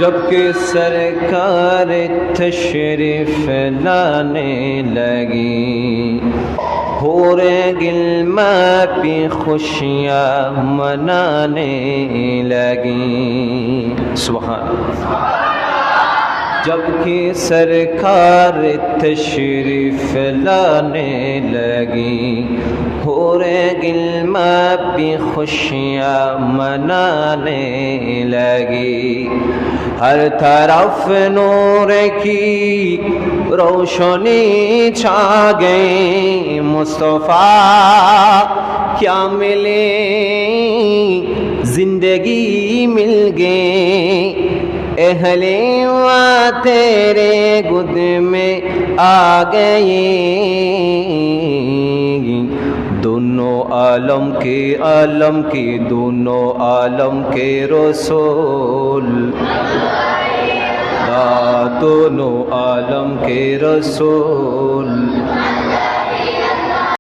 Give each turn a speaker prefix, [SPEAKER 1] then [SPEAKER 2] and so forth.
[SPEAKER 1] جب کہ سرکار تشریف لانے لگی، حور گلما پہ خوشیاں منانے لگی۔ سبحان اللہ۔ جب کہ سرکار تشریف لانے لگی، حور گلما پہ خوشیاں منانے لگی، ہر طرف نور کی روشنی چھا گئی، مصطفیٰ کیا ملے زندگی مل گئی، اہل وہاں تیرے گود میں آ گئی، دونوں عالم کے دونوں عالم کے رسول، دونوں عالم کے رسول،